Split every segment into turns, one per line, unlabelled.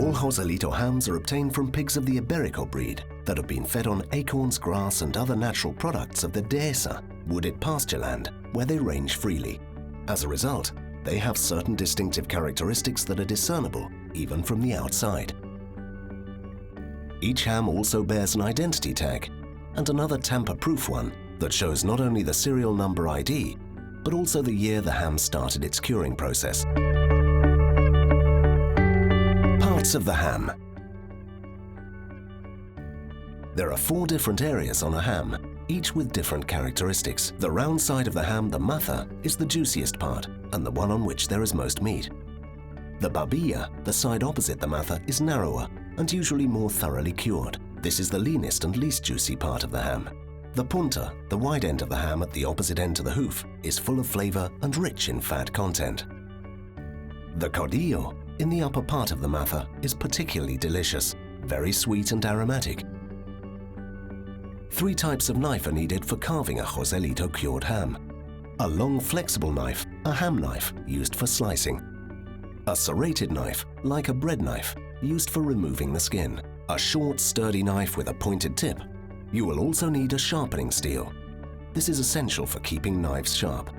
All Joselito hams are obtained from pigs of the Iberico breed that have been fed on acorns, grass and other natural products of the dehesa, wooded pasture land, where they range freely. As a result, they have certain distinctive characteristics that are discernible even from the outside. Each ham also bears an identity tag and another tamper-proof one that shows not only the serial number ID, but also the year the ham started its curing process. Parts of the ham. There are 4 different areas on a ham, each with different characteristics. The round side of the ham, the matha, is the juiciest part and the one on which there is most meat. The babilla, the side opposite the matha, is narrower and usually more thoroughly cured. This is the leanest and least juicy part of the ham. The punta, the wide end of the ham at the opposite end to the hoof, is full of flavor and rich in fat content. The cordillo, in the upper part of the matha, is particularly delicious, very sweet and aromatic. 3 types of knife are needed for carving a Joselito cured ham. A long flexible knife, a ham knife, used for slicing. A serrated knife, like a bread knife, used for removing the skin. A short, sturdy knife with a pointed tip. You will also need a sharpening steel. This is essential for keeping knives sharp.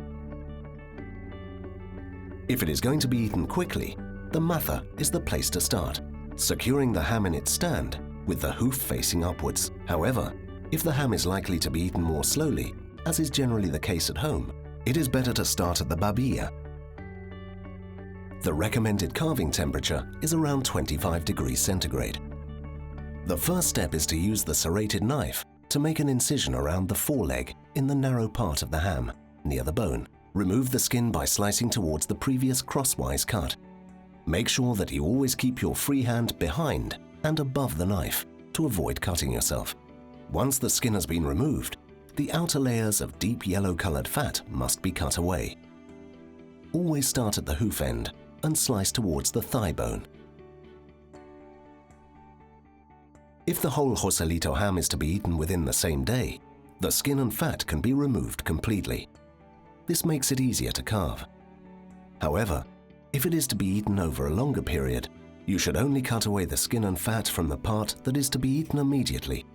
If it is going to be eaten quickly, the matha is the place to start, securing the ham in its stand with the hoof facing upwards. However, if the ham is likely to be eaten more slowly, as is generally the case at home, it is better to start at the babilla. The recommended carving temperature is around 25 degrees centigrade. The first step is to use the serrated knife to make an incision around the foreleg in the narrow part of the ham, near the bone. Remove the skin by slicing towards the previous crosswise cut. Make sure that you always keep your free hand behind and above the knife to avoid cutting yourself. Once the skin has been removed, the outer layers of deep yellow-colored fat must be cut away. Always start at the hoof end and slice towards the thigh bone. If the whole Joselito ham is to be eaten within the same day, the skin and fat can be removed completely. This makes it easier to carve. However, if it is to be eaten over a longer period, you should only cut away the skin and fat from the part that is to be eaten immediately.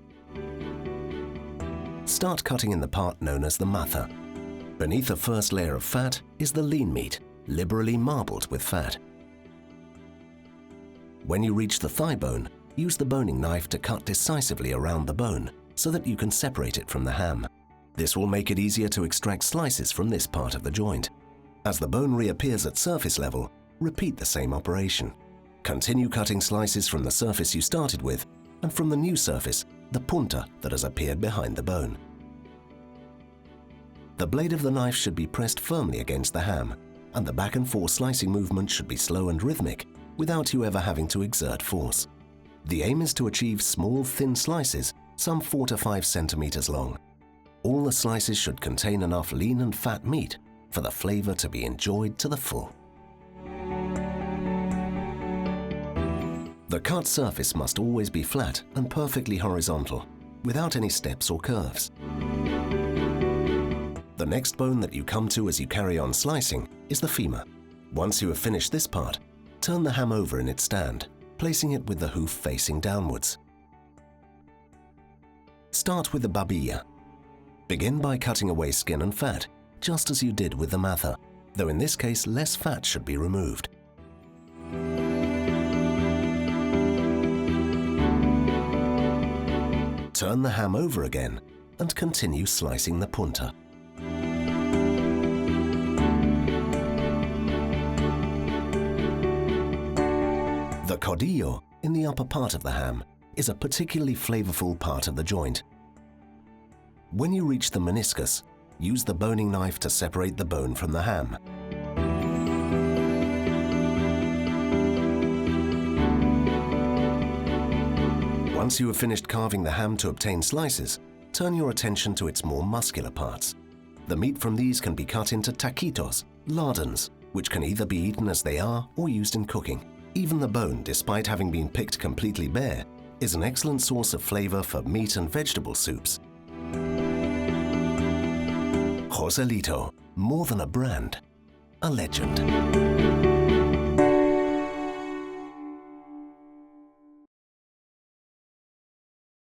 Start cutting in the part known as the matha. Beneath the first layer of fat is the lean meat, liberally marbled with fat. When you reach the thigh bone, use the boning knife to cut decisively around the bone so that you can separate it from the ham. This will make it easier to extract slices from this part of the joint. As the bone reappears at surface level, repeat the same operation. Continue cutting slices from the surface you started with and from the new surface, the punta that has appeared behind the bone. The blade of the knife should be pressed firmly against the ham, and the back and forth slicing movement should be slow and rhythmic without you ever having to exert force. The aim is to achieve small, thin slices, some 4 to 5 centimeters long. All the slices should contain enough lean and fat meat for the flavor to be enjoyed to the full. The cut surface must always be flat and perfectly horizontal, without any steps or curves. The next bone that you come to as you carry on slicing is the femur. Once you have finished this part, turn the ham over in its stand, placing it with the hoof facing downwards. Start with the babilla. Begin by cutting away skin and fat, just as you did with the matha, though in this case less fat should be removed. Turn the ham over again and continue slicing the punta. The cordillo, in the upper part of the ham, is a particularly flavorful part of the joint. When you reach the meniscus, use the boning knife to separate the bone from the ham. Once you have finished carving the ham to obtain slices, turn your attention to its more muscular parts. The meat from these can be cut into taquitos, lardons, which can either be eaten as they are or used in cooking. Even the bone, despite having been picked completely bare, is an excellent source of flavor for meat and vegetable soups. Joselito, more than a brand, a legend.